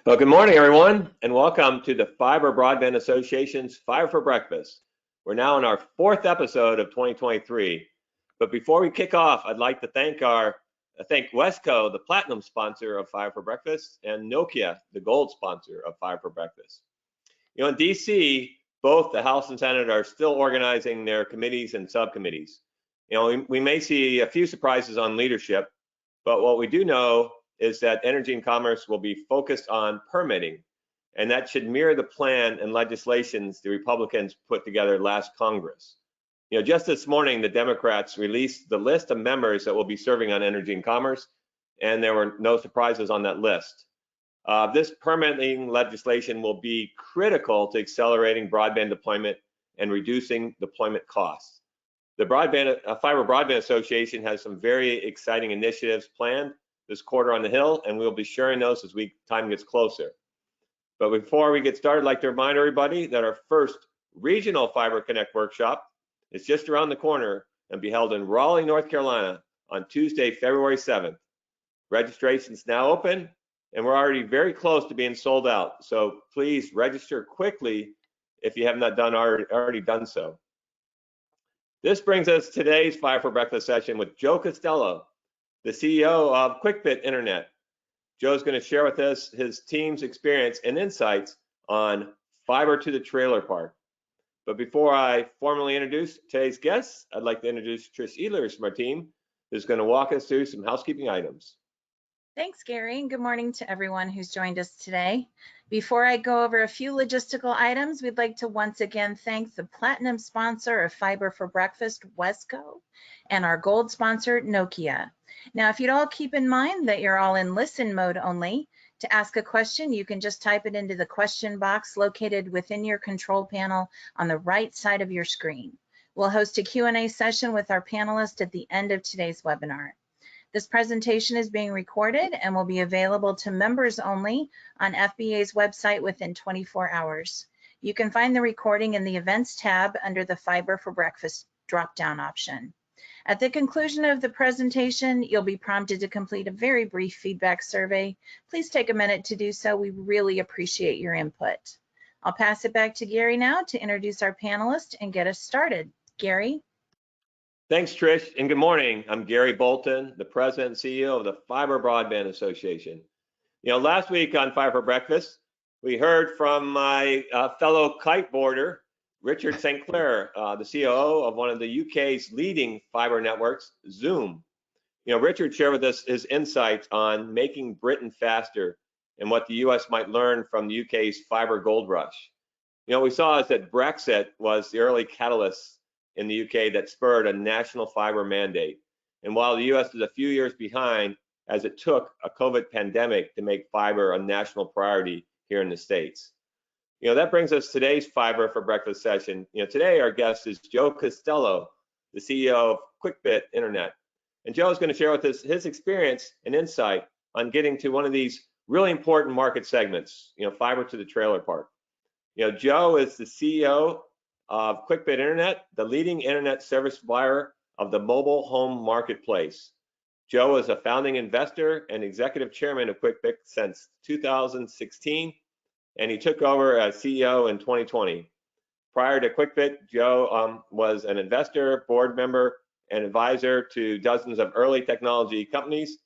Well, good morning, everyone, and welcome to the Fiber Broadband Association's Fiber for Breakfast. We're now in our fourth episode of 2023. But before we kick off, I'd like to thank Wesco, the platinum sponsor of Fiber for Breakfast, and Nokia, the gold sponsor of Fiber for Breakfast. In DC, both the House and Senate are still organizing their committees and subcommittees. We may see a few surprises on leadership, but what we do know is that Energy and Commerce will be focused on permitting, and that should mirror the plan and legislations the Republicans put together last Congress. Just this morning, the Democrats released the list of members that will be serving on Energy and Commerce, and there were no surprises on that list. This permitting legislation will be critical to accelerating broadband deployment and reducing deployment costs. The Fiber Broadband Association has some very exciting initiatives planned this quarter on the Hill, and we'll be sharing those as time gets closer. But before we get started, I'd like to remind everybody that our first regional Fiber Connect workshop is just around the corner and be held in Raleigh, North Carolina on Tuesday, February 7th. Registration's now open, and we're already very close to being sold out. So please register quickly if you have not already done so. This brings us to today's Fiber for Breakfast session with Joe Costello, the CEO of Kwikbit Internet. Joe's going to share with us his team's experience and insights on fiber to the trailer park. But before I formally introduce today's guests, I'd like to introduce Trish Ehlers from our team, who's going to walk us through some housekeeping items. Thanks, Gary, and good morning to everyone who's joined us today. Before I go over a few logistical items, we'd like to once again thank the platinum sponsor of Fiber for Breakfast, Wesco, and our gold sponsor, Nokia. Now, if you'd all keep in mind that you're all in listen mode only, to ask a question, you can just type it into the question box located within your control panel on the right side of your screen. We'll host a Q&A session with our panelists at the end of today's webinar. This presentation is being recorded and will be available to members only on FBA's website within 24 hours. You can find the recording in the Events tab under the Fiber for Breakfast drop-down option. At the conclusion of the presentation, you'll be prompted to complete a very brief feedback survey. Please take a minute to do so. We really appreciate your input. I'll pass it back to Gary now to introduce our panelists and get us started. Gary? Thanks, Trish, and good morning. I'm Gary Bolton, the President and CEO of the Fiber Broadband Association. Last week on Fiber for Breakfast, we heard from my fellow kiteboarder, Richard St. Clair, the COO of one of the UK's leading fiber networks, Zoom. Richard shared with us his insights on making Britain faster and what the US might learn from the UK's fiber gold rush. What we saw is that Brexit was the early catalyst in the UK that spurred a national fiber mandate. And while the US is a few years behind, as it took a COVID pandemic to make fiber a national priority here in the States. That brings us today's Fiber for Breakfast session. Today our guest is Joe Costello, the CEO of Kwikbit Internet. And Joe is going to share with us his experience and insight on getting to one of these really important market segments, fiber to the trailer park. Joe is the CEO of Kwikbit Internet, the leading internet service provider of the mobile home marketplace. Joe is a founding investor and executive chairman of Kwikbit since 2016, and he took over as CEO in 2020. Prior to Kwikbit, Joe was an investor, board member, and advisor to dozens of early technology companies,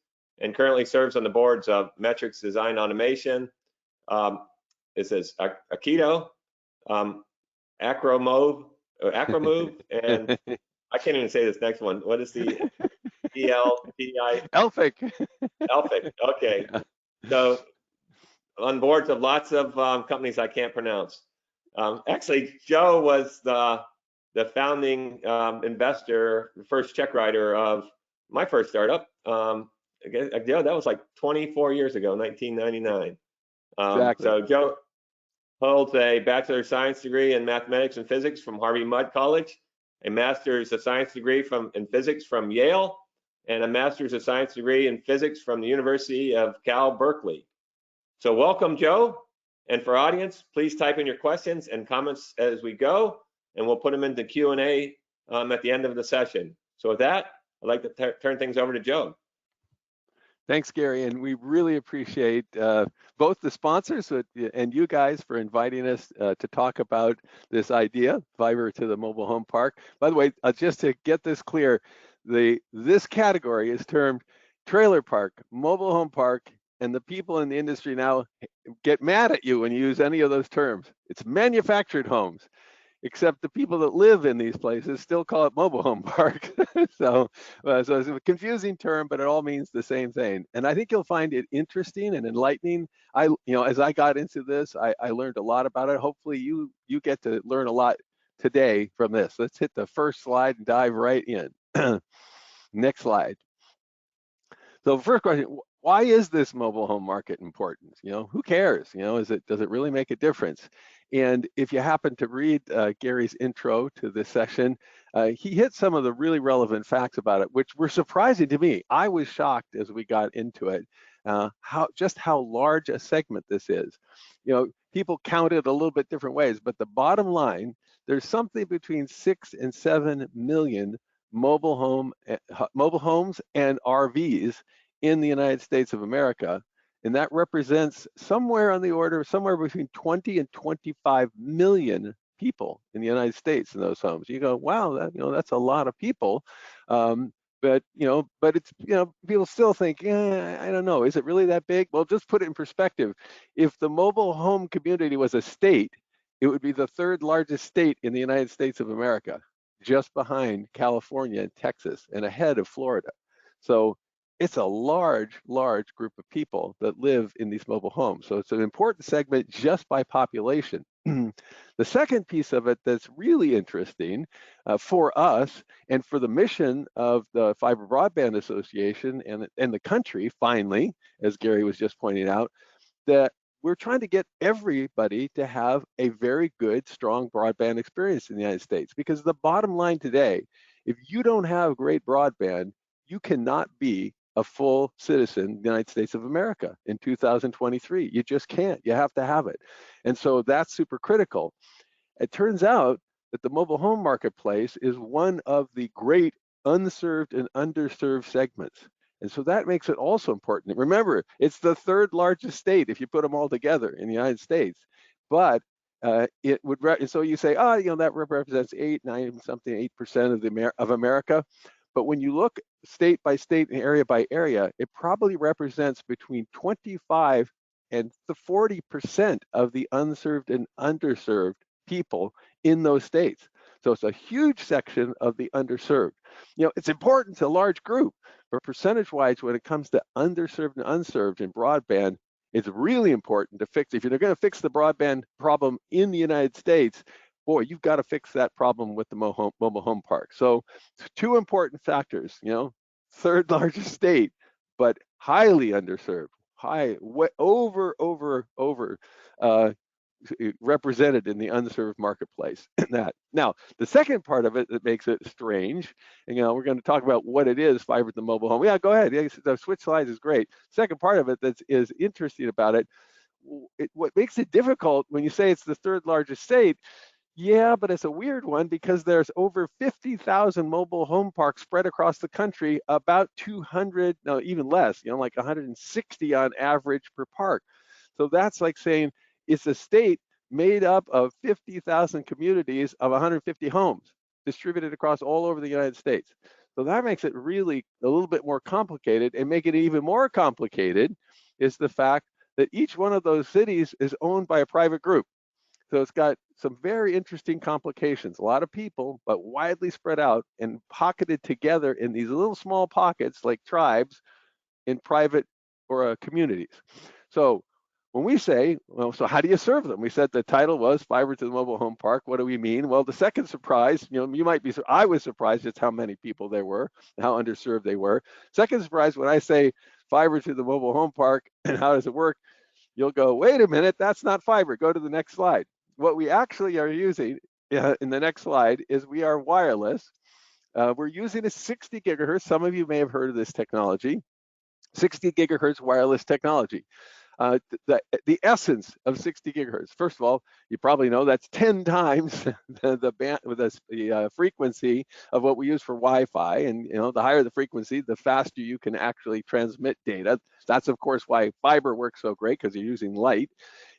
and currently serves on the boards of Metrics Design Automation, it says Aikido, Acromove, and I can't even say this next one. What is the ELPI? Elphic. Elphic, okay. So on boards of lots of companies I can't pronounce. Actually, Joe was the founding investor, the first check writer of my first startup. That was like 24 years ago, 1999. Exactly. So Joe holds a Bachelor of Science degree in Mathematics and Physics from Harvey Mudd College, a Master's of Science degree in Physics from Yale, and a Master's of Science degree in Physics from the University of Cal Berkeley. So welcome, Joe. And for audience, please type in your questions and comments as we go, and we'll put them into Q&A at the end of the session. So with that, I'd like to turn things over to Joe. Thanks, Gary, and we really appreciate both the sponsors and you guys for inviting us to talk about this idea, fiber to the mobile home park. By the way, just to get this clear, this category is termed trailer park, mobile home park, and the people in the industry now get mad at you when you use any of those terms. It's manufactured homes, except the people that live in these places still call it mobile home park. so it's a confusing term, but it all means the same thing. And I think you'll find it interesting and enlightening. As I got into this, I learned a lot about it. Hopefully you get to learn a lot today from this. Let's hit the first slide and dive right in. Next slide. So first question, why is this mobile home market important? Who cares? Does it really make a difference? And if you happen to read Gary's intro to this session, he hit some of the really relevant facts about it, which were surprising to me. I was shocked as we got into it, how large a segment this is. People count it a little bit different ways, but the bottom line, there's something between 6 and 7 million mobile homes and RVs in the United States of America, and that represents somewhere between 20 and 25 million people in the United States in those homes. You go, wow, that's a lot of people, but it's people still think, I don't know, is it really that big? Well, just put it in perspective. If the mobile home community was a state, it would be the third largest state in the United States of America, just behind California and Texas and ahead of Florida. So it's a large group of people that live in these mobile homes. So it's an important segment just by population. The second piece of it that's really interesting for us and for the mission of the Fiber Broadband Association and the country, finally, as Gary was just pointing out, that we're trying to get everybody to have a very good, strong broadband experience in the United States. Because the bottom line today, if you don't have great broadband, you cannot be a full citizen of the United States of America in 2023. You just can't. You have to have it. And so that's super critical. It turns out that the mobile home marketplace is one of the great unserved and underserved segments. And so that makes it also important. Remember, it's the third largest state if you put them all together in the United States. But it would, so you say, that represents 8% of America. But when you look state by state and area by area, it probably represents between 25 and 40% of the unserved and underserved people in those states. So it's a huge section of the underserved. It's important to a large group, but percentage-wise, when it comes to underserved and unserved in broadband, it's really important to fix. If you're going to fix the broadband problem in the United States, boy, you've got to fix that problem with the mobile home park. So two important factors, third largest state, but highly underserved, over represented in the unserved marketplace. Now, the second part of it that makes it strange, and we're going to talk about what it is, fiber to the mobile home. Yeah, go ahead. The switch slides is great. Second part of it that is interesting about it, what makes it difficult when you say it's the third largest state. Yeah, but it's a weird one because there's over 50,000 mobile home parks spread across the country, about 200, no, even less, like 160 on average per park. So that's like saying it's a state made up of 50,000 communities of 150 homes distributed across all over the United States. So that makes it really a little bit more complicated, and make it even more complicated is the fact that each one of those cities is owned by a private group. So it's got some very interesting complications. A lot of people, but widely spread out and pocketed together in these little small pockets like tribes in private or communities. So when we say, well, so how do you serve them? We said the title was Fiber to the Mobile Home Park. What do we mean? Well, the second surprise, you might be, I was surprised just how many people there were, how underserved they were. Second surprise, when I say Fiber to the Mobile Home Park and how does it work, you'll go, wait a minute, that's not fiber. Go to the next slide. What we actually are using in the next slide is we are wireless. We're using a 60 gigahertz. Some of you may have heard of this technology, 60 gigahertz wireless technology. the essence of 60 gigahertz. First of all, you probably know that's 10 times the band with the frequency of what we use for Wi-Fi. And the higher the frequency, the faster you can actually transmit data. That's of course why fiber works so great, because you're using light.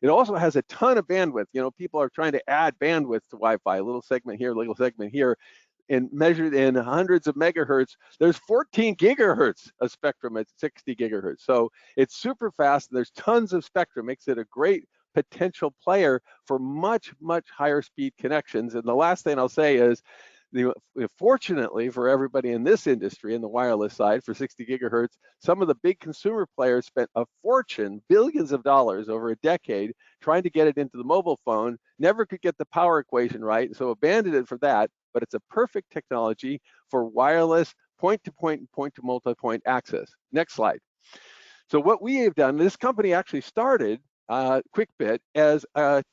It also has a ton of bandwidth. People are trying to add bandwidth to Wi-Fi, a little segment here, a little segment here. And measured in hundreds of megahertz, there's 14 gigahertz of spectrum at 60 gigahertz. So it's super fast. There's tons of spectrum, makes it a great potential player for much, much higher speed connections. And the last thing I'll say is, fortunately for everybody in this industry, in the wireless side, for 60 gigahertz, some of the big consumer players spent a fortune, billions of dollars over a decade, trying to get it into the mobile phone, never could get the power equation right, so abandoned it for that. But it's a perfect technology for wireless point-to-point and point-to-multipoint access. Next slide. So what we have done, this company actually started Kwikbit as a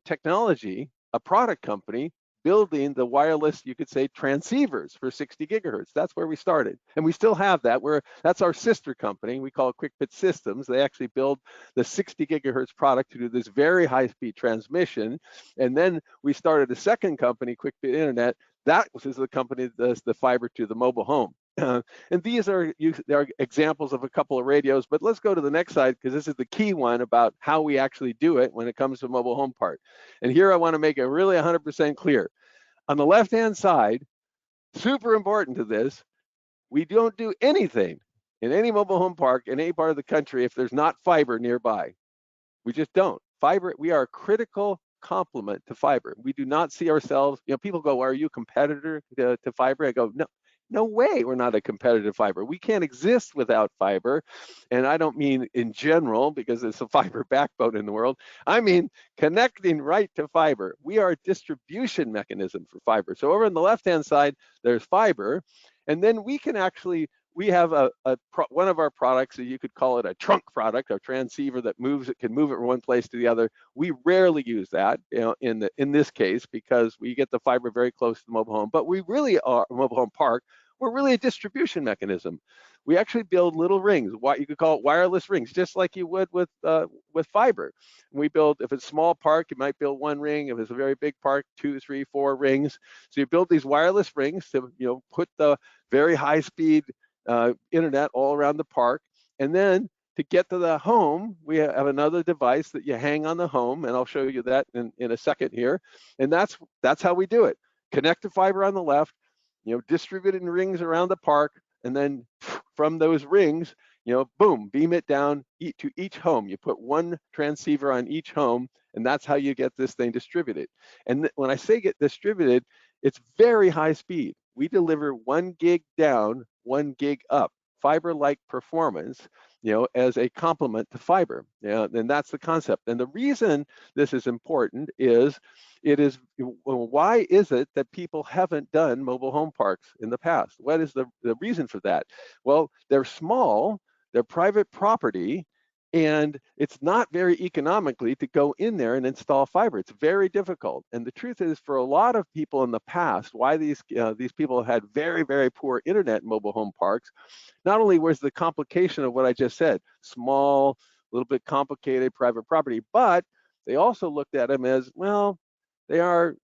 technology, a product company, building the wireless, you could say, transceivers for 60 gigahertz. That's where we started. And we still have that. That's our sister company. We call it Kwikbit Systems. They actually build the 60 gigahertz product to do this very high speed transmission. And then we started a second company, Kwikbit Internet. That is the company that does the fiber to the mobile home. And these are examples of a couple of radios, but let's go to the next slide, because this is the key one about how we actually do it when it comes to mobile home part. And here I want to make it really 100% clear. On the left-hand side, super important to this, we don't do anything in any mobile home park in any part of the country if there's not fiber nearby. We just don't. Fiber, we are a critical complement to fiber. We do not see ourselves, people go, are you a competitor to fiber? I go, no way, we're not a competitive fiber. We can't exist without fiber. And I don't mean in general, because it's a fiber backbone in the world. I mean connecting right to fiber. We are a distribution mechanism for fiber. So over on the left-hand side, there's fiber. And then we can actually, we have one of our products, you could call it a trunk product, a transceiver that can move it from one place to the other. We rarely use that, in this case, because we get the fiber very close to the mobile home. But we really are a mobile home park. We're really a distribution mechanism. We actually build little rings. You could call it wireless rings, just like you would with fiber. We build, if it's a small park, you might build one ring. If it's a very big park, 2, 3, 4 rings. So you build these wireless rings to put the very high speed internet all around the park. And then to get to the home, we have another device that you hang on the home, and I'll show you that in a second here. And that's how we do it. Connect the fiber on the left, distribute it in rings around the park, and then from those rings, boom, beam it down to each home. You put one transceiver on each home, and that's how you get this thing distributed. And when I say get distributed, it's very high speed. We deliver 1 gig down, 1 gig up, fiber-like performance, as a complement to fiber. And that's the concept. And the reason this is important is, why is it that people haven't done mobile home parks in the past? What is the reason for that? Well, they're small, they're private property, and it's not very economically to go in there and install fiber. It's very difficult. And the truth is, for a lot of people in the past, why these people had very, very poor internet in mobile home parks, not only was the complication of what I just said, small, a little bit complicated private property, but they also looked at them as, well, they're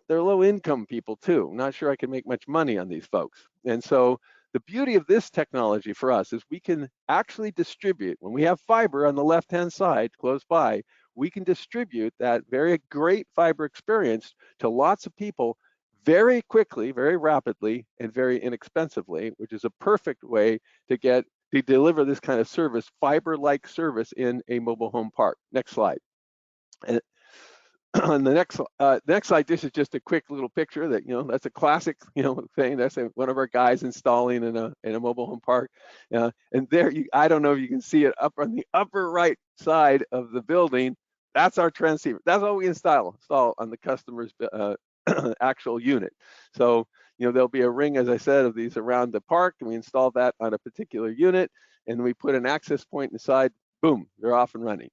low income people too. I'm not sure I can make much money on these folks. And so the beauty of this technology for us is we can actually distribute, when we have fiber on the left-hand side close by, we can distribute that very great fiber experience to lots of people very quickly, very rapidly, and very inexpensively, which is a perfect way to deliver this kind of service, fiber-like service in a mobile home park. Next slide. And on the next slide, this is just a quick little picture that, that's a classic, thing. That's one of our guys installing in a mobile home park. And there, I don't know if you can see it up on the upper right side of the building. That's our transceiver. That's what we install on the customer's actual unit. So, there'll be a ring, as I said, of these around the park, and we install that on a particular unit, and we put an access point inside. Boom, they're off and running.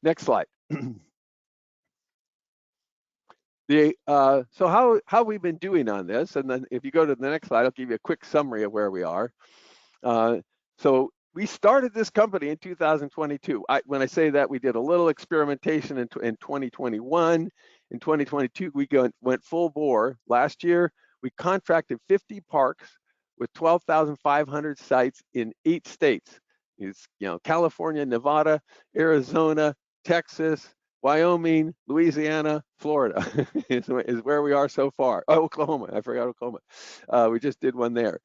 Next slide. So how we've been doing on this, and then if you go to the next slide, I'll give you a quick summary of where we are. So we started this company in 2022. When I say that, we did a little experimentation in 2021. In 2022, we went full bore. Last year, we contracted 50 parks with 12,500 sites in 8 states. It's, California, Nevada, Arizona, Texas, Wyoming, Louisiana, Florida is where we are so far. Oh, Oklahoma, I forgot Oklahoma. We just did one there.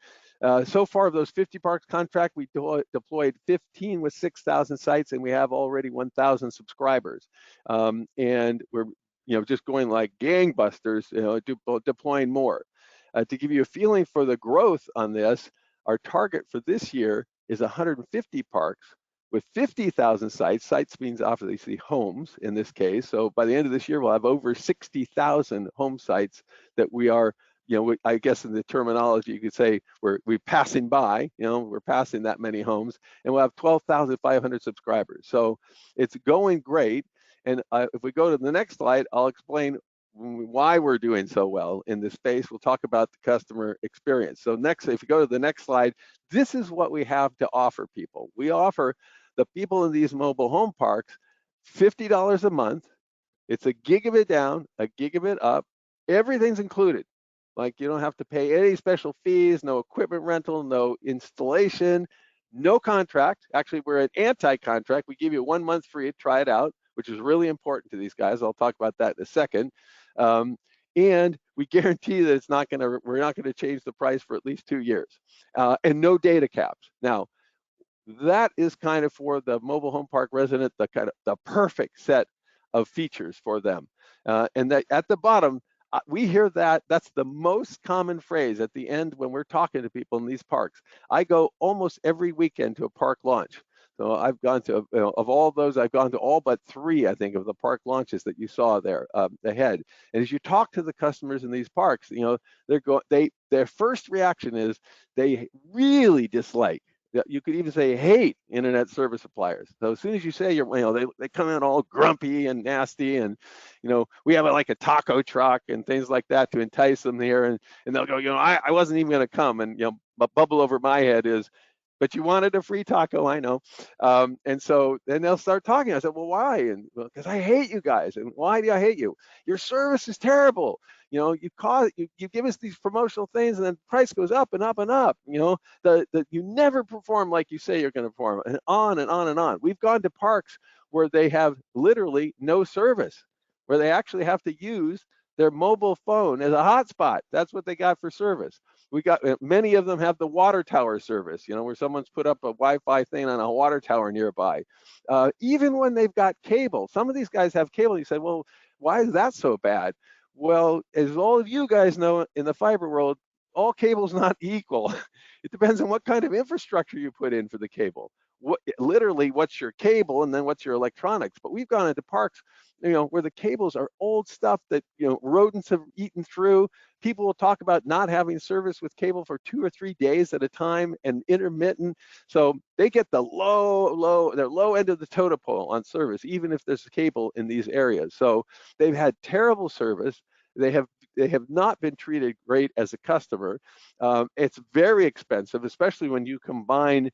So far of those 50 parks contract, we deployed 15 with 6,000 sites, and we have already 1,000 subscribers. And we're just going like gangbusters, deploying more. To give you a feeling for the growth on this, our target for this year is 150 parks with 50,000 sites. Sites means obviously homes in this case. So by the end of this year, we'll have over 60,000 home sites that we are, I guess in the terminology, you could say we're passing by, we're passing that many homes, and we'll have 12,500 subscribers. So it's going great. And if we go to the next slide, I'll explain why we're doing so well in this space. We'll talk about the customer experience. So next, if you go to the next slide, this is what we have to offer people. We offer the people in these mobile home parks $50 a month. It's a gigabit down, a gigabit up. Everything's included. Like, you don't have to pay any special fees, no equipment rental, no installation, no contract. Actually, we're an anti-contract. We give you 1 month free to try it out, which is really important to these guys. I'll talk about that in a second. And we guarantee that we're not gonna change the price for at least 2 years, and no data caps. Now, that is kind of for the mobile home park resident, the perfect set of features for them. And that at the bottom, we hear that's the most common phrase at the end when we're talking to people in these parks. I go almost every weekend to a park launch. So I've gone to, of all those, I've gone to all but 3, I think, of the park launches that you saw there ahead. And as you talk to the customers in these parks, their first reaction is they really dislike. You could even say hate internet service suppliers. So as soon as you say they come in all grumpy and nasty, and we have like a taco truck and things like that to entice them here, and they'll go, I wasn't even going to come, and a bubble over my head is, but you wanted a free taco, I know. And so then they'll start talking. I said, well, why? And because I hate you guys. And why do I hate you? Your service is terrible. You give us these promotional things, and then the price goes up and up and up. You never perform like you say you're going to perform, and on and on and on. We've gone to parks where they have literally no service, where they actually have to use their mobile phone as a hotspot. That's what they got for service. We got many of them have the water tower service, where someone's put up a Wi-Fi thing on a water tower nearby. Even when they've got cable, some of these guys have cable. You say, well, why is that so bad? Well, as all of you guys know, in the fiber world, all cable's not equal. It depends on what kind of infrastructure you put in for the cable. Literally, what's your cable, and then what's your electronics. But we've gone into parks, where the cables are old stuff that rodents have eaten through. People will talk about not having service with cable for 2 or 3 days at a time and intermittent. So they get the low end of the totem pole on service, even if there's cable in these areas. So they've had terrible service. They have not been treated great as a customer. It's very expensive, especially when you combine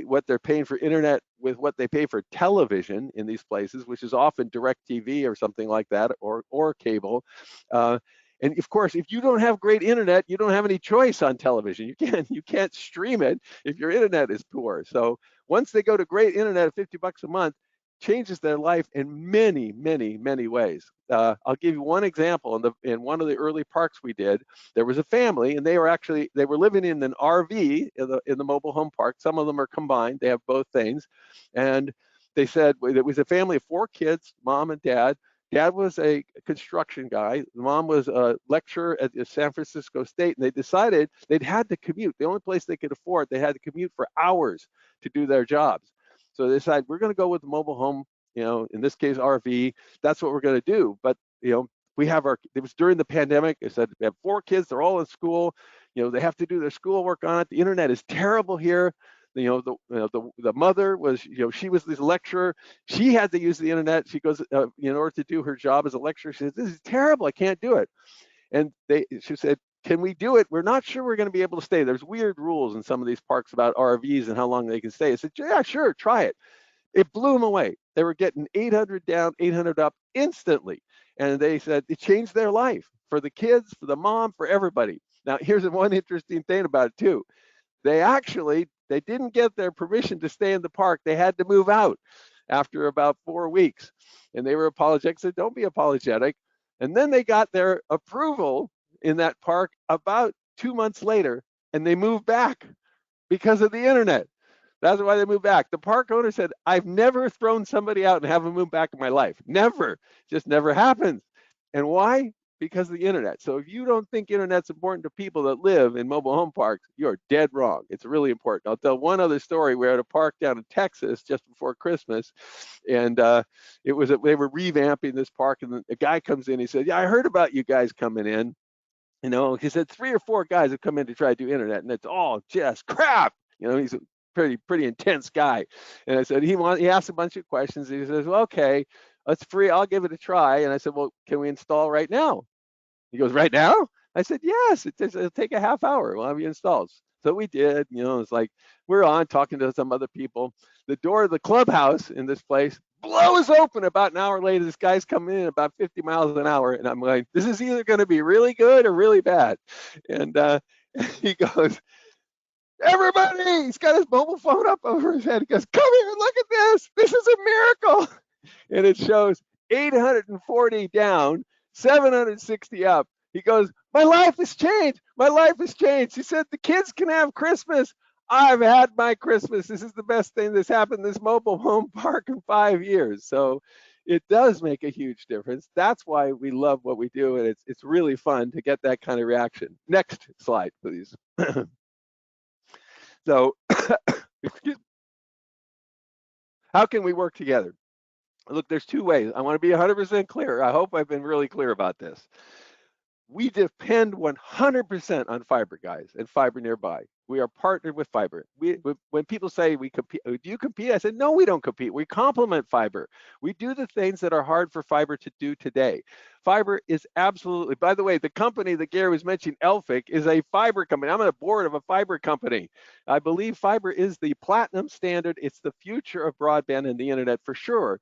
what they're paying for internet with what they pay for television in these places, which is often DirecTV or something like that, or cable. And of course, if you don't have great internet, you don't have any choice on television. You can't stream it if your internet is poor. So once they go to great internet at $50 a month, changes their life in many, many, many ways. I'll give you one example. In one of the early parks we did, there was a family, and they were living in an RV in the mobile home park. Some of them are combined; they have both things. And they said it was a family of 4 kids, mom and dad. Dad was a construction guy. The mom was a lecturer at the San Francisco State, and they decided they'd had to commute. The only place they could afford, they had to commute for hours to do their jobs. So they decided, we're going to go with the mobile home, in this case, RV. That's what we're going to do. But, it was during the pandemic. They said, we have 4 kids. They're all in school. They have to do their schoolwork on it. The internet is terrible here. The mother was, she was this lecturer. She had to use the internet. She goes, in order to do her job as a lecturer, she said, this is terrible. I can't do it. And she said, can we do it? We're not sure we're going to be able to stay. There's weird rules in some of these parks about RVs and how long they can stay. I said, yeah, sure, try it. It blew them away. They were getting 800 down, 800 up instantly. And they said it changed their life for the kids, for the mom, for everybody. Now, here's one interesting thing about it too. They didn't get their permission to stay in the park. They had to move out after about 4 weeks. And they were apologetic. I said, don't be apologetic. And then they got their approval in that park about 2 months later, and they moved back because of the internet. That's why they moved back. The park owner said, I've never thrown somebody out and have them move back in my life. Never. Just never happens. And why? Because of the internet. So if you don't think internet's important to people that live in mobile home parks, you're dead wrong. It's really important. I'll tell one other story. We're at a park down in Texas just before Christmas, and they were revamping this park, and a guy comes in. He said, yeah, I heard about you guys coming in. You know, he said 3 or 4 guys have come in to try to do internet, and it's all just crap. You know, he's a pretty intense guy. And I said, he asked a bunch of questions. He says, well, okay, it's free. I'll give it a try. And I said, well, can we install right now? He goes, right now? I said, yes, it'll take a half hour. We'll have you installed. So we did. You know, it's like we're on talking to some other people. The door of the clubhouse in this place blows open about an hour later. This guy's coming in about 50 miles an hour. And I'm like, this is either going to be really good or really bad. And he goes, everybody, he's got his mobile phone up over his head. He goes, come here, look at this. This is a miracle. And it shows 840 down, 760 up. He goes, my life has changed. My life has changed. He said, the kids can have Christmas. I've had my Christmas. This is the best thing that's happened in this mobile home park in 5 years. So it does make a huge difference. That's why we love what we do. And it's really fun to get that kind of reaction. Next slide, please. So how can we work together? Look, there's 2 ways. I want to be 100% clear. I hope I've been really clear about this. We depend 100% on fiber, guys, and fiber nearby. We are partnered with fiber. When people say we compete, do you compete? I said, no, we don't compete. We complement fiber. We do the things that are hard for fiber to do today. Fiber is absolutely, by the way, the company that Gary was mentioning, Elphick, is a fiber company. I'm on the board of a fiber company. I believe fiber is the platinum standard. It's the future of broadband and the internet for sure.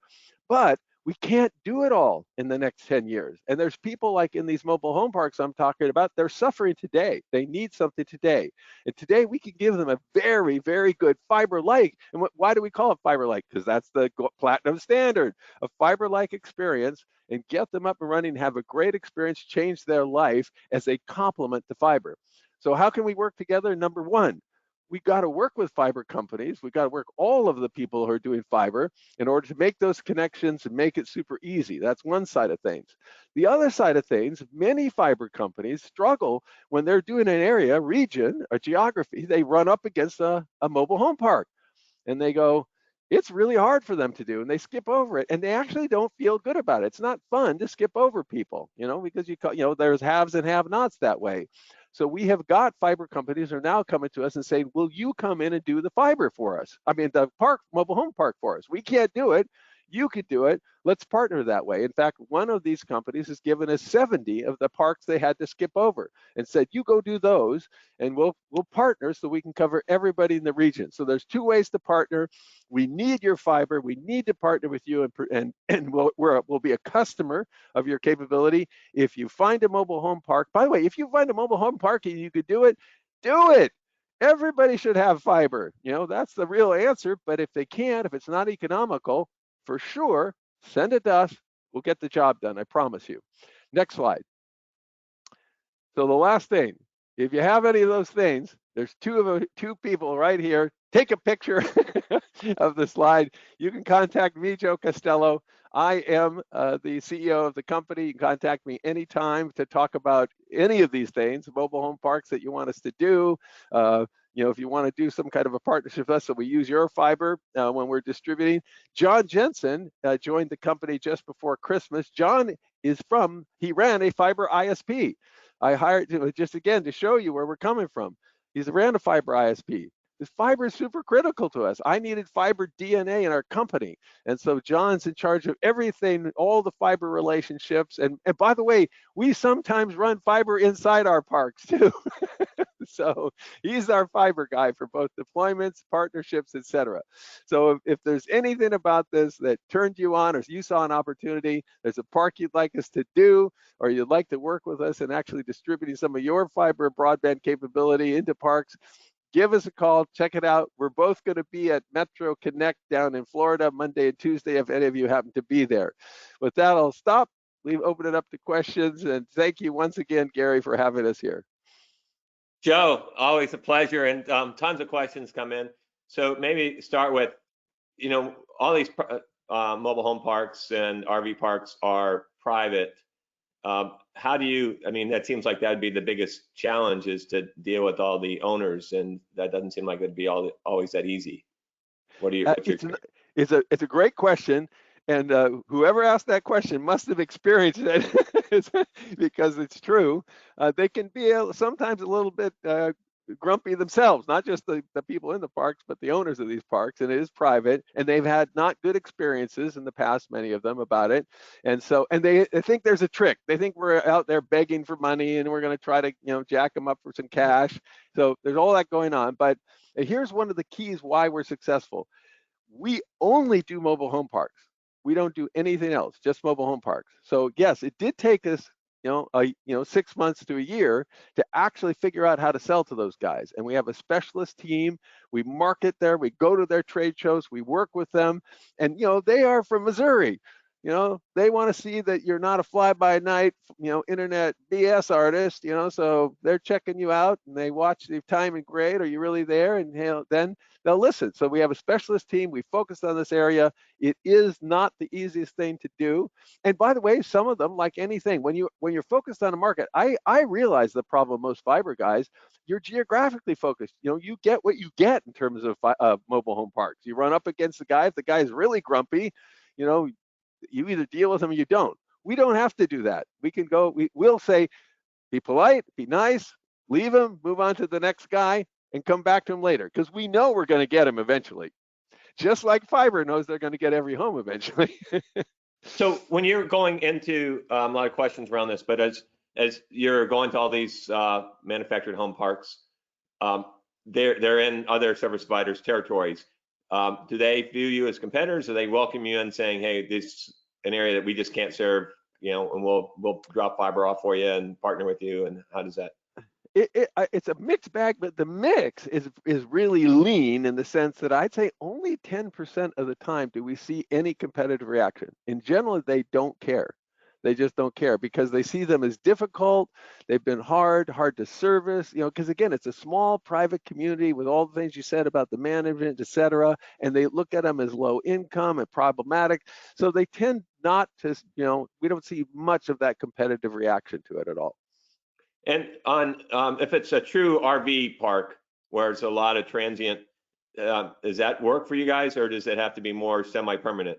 But we can't do it all in the next 10 years. And there's people like in these mobile home parks I'm talking about, they're suffering today. They need something today. And today we can give them a very, very good fiber-like. And why do we call it fiber-like? Because that's the platinum standard, a fiber-like experience, and get them up and running, have a great experience, change their life as a complement to fiber. So how can we work together? Number 1, we got to work with fiber companies. We got to work all of the people who are doing fiber in order to make those connections and make it super easy. That's one side of things. The other side of things, many fiber companies struggle when they're doing an area, region, or geography. They run up against a mobile home park and they go, it's really hard for them to do, and they skip over it, and they actually don't feel good about it. It's not fun to skip over people, you know, because there's haves and have-nots that way. So we have got fiber companies are now coming to us and saying, will you come in and do the fiber for us? I mean, the mobile home park for us. We can't do it. You could do it. Let's partner that way. In fact, one of these companies has given us 70 of the parks they had to skip over and said, you go do those, and we'll partner so we can cover everybody in the region. So there's 2 ways to partner. We need your fiber. We need to partner with you, and we'll be a customer of your capability. If you find a mobile home park, by the way, if you find a mobile home park and you could do it, do it. Everybody should have fiber. You know, that's the real answer. But if they can't, if it's not economical, for sure, send it to us. We'll get the job done, I promise you. Next slide. So the last thing, if you have any of those things, there's 2 people right here. Take a picture of the slide. You can contact me, Joe Costello. I am the CEO of the company. You can contact me anytime to talk about any of these things, mobile home parks that you want us to do. You know, if you want to do some kind of a partnership with us, so we use your fiber when we're distributing. John Jensen joined the company just before Christmas. John he ran a fiber ISP. I hired him just again to show you where we're coming from. He's ran a fiber ISP. fiber is super critical to us. I needed fiber DNA in our company. And so John's in charge of everything, all the fiber relationships. And by the way, we sometimes run fiber inside our parks too. So he's our fiber guy for both deployments, partnerships, etc. So if there's anything about this that turned you on, or you saw an opportunity, there's a park you'd like us to do, or you'd like to work with us in actually distributing some of your fiber broadband capability into parks, give us a call, check it out. We're both going to be at Metro Connect down in Florida Monday and Tuesday if any of you happen to be there. With that, I'll stop, open it up to questions, and thank you once again, Gary, for having us here. Joe, always a pleasure, and tons of questions come in. So maybe start with, all these mobile home parks and RV parks are private. How do you, that seems like that'd be the biggest challenge, is to deal with all the owners, and that doesn't seem like it'd be always that easy. What's your it's a great question, and whoever asked that question must have experienced it because it's true. They can be sometimes a little bit grumpy themselves, not just the people in the parks, but the owners of these parks, and it is private, and they've had not good experiences in the past, many of them, about it. And so, and they think there's a trick. They think we're out there begging for money and we're going to try to, jack them up for some cash. So there's all that going on. But here's one of the keys why we're successful. We only do mobile home parks. We don't do anything else, just mobile home parks. So yes, it did take us 6 months to a year to actually figure out how to sell to those guys. And we have a specialist team. We market there. We go to their trade shows. We work with them. And, they are from Missouri. They want to see that you're not a fly-by-night, internet BS artist, so they're checking you out and they watch the time and grade. Are you really there? And then they'll listen. So we have a specialist team. We focused on this area. It is not the easiest thing to do. And by the way, some of them, like anything, when you're focused on a market, I realize the problem most fiber guys, you're geographically focused. You get what you get in terms of mobile home parks. You run up against the guy. If the guy is really grumpy, you either deal with them or you don't. We don't have to do that. We can go, we'll say, be polite, be nice, leave him, move on to the next guy, and come back to him later, because we know we're going to get him eventually. Just like fiber knows they're going to get every home eventually. So when you're going into a lot of questions around this, but as you're going to all these manufactured home parks, they're in other service providers' territories. Do they view you as competitors? Do they welcome you in saying, hey, this is an area that we just can't serve, and we'll drop fiber off for you and partner with you? And how does that? It's a mixed bag, but the mix is really lean in the sense that I'd say only 10% of the time do we see any competitive reaction. In general, they don't care. They just don't care because they see them as difficult. They've been hard to service, because again, it's a small private community with all the things you said about the management, et cetera, and they look at them as low income and problematic. So they tend not to, we don't see much of that competitive reaction to it at all. And on if it's a true RV park where it's a lot of transient, does that work for you guys, or does it have to be more semi-permanent?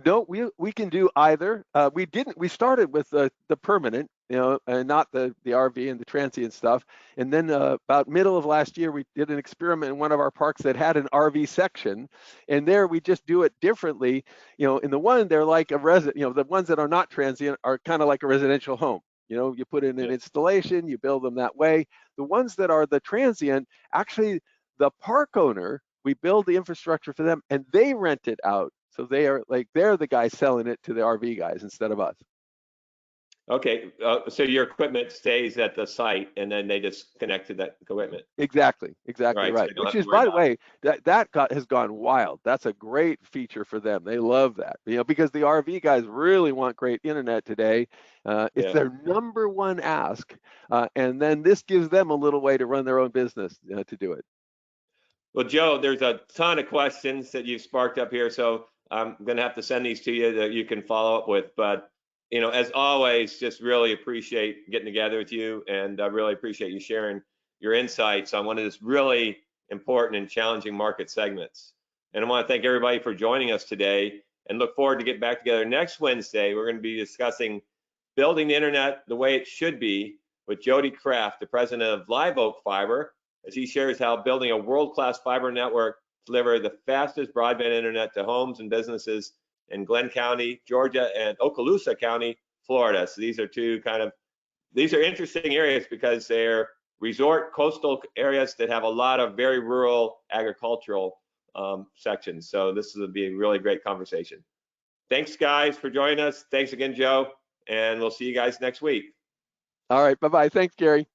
No, we can do either. We started with the permanent, and not the RV and the transient stuff. And then about middle of last year, we did an experiment in one of our parks that had an RV section, and there we just do it differently. In the one, they're like a resident. The ones that are not transient are kind of like a residential home. You put in an installation, you build them that way. The ones that are the transient, actually, the park owner, we build the infrastructure for them, and they rent it out. So they're the guys selling it to the RV guys instead of us. Okay, so your equipment stays at the site, and then they just connect to that equipment. Exactly right. So which is, by the way, that has gone wild. That's a great feature for them. They love that, because the RV guys really want great internet today. It's their number one ask, and then this gives them a little way to run their own business to do it. Well, Joe, there's a ton of questions that you've sparked up here, so I'm going to have to send these to you that you can follow up with. But, as always, just really appreciate getting together with you, and I really appreciate you sharing your insights on one of this really important and challenging market segments. And I want to thank everybody for joining us today, and look forward to getting back together next Wednesday. We're going to be discussing building the internet the way it should be with Jody Kraft, the president of Live Oak Fiber, as he shares how building a world-class fiber network deliver the fastest broadband internet to homes and businesses in Glenn County, Georgia, and Okaloosa County, Florida. So these are these are interesting areas because they're resort coastal areas that have a lot of very rural agricultural sections. So this will be a really great conversation. Thanks, guys, for joining us. Thanks again, Joe, and we'll see you guys next week. All right, bye-bye. Thanks, Gary.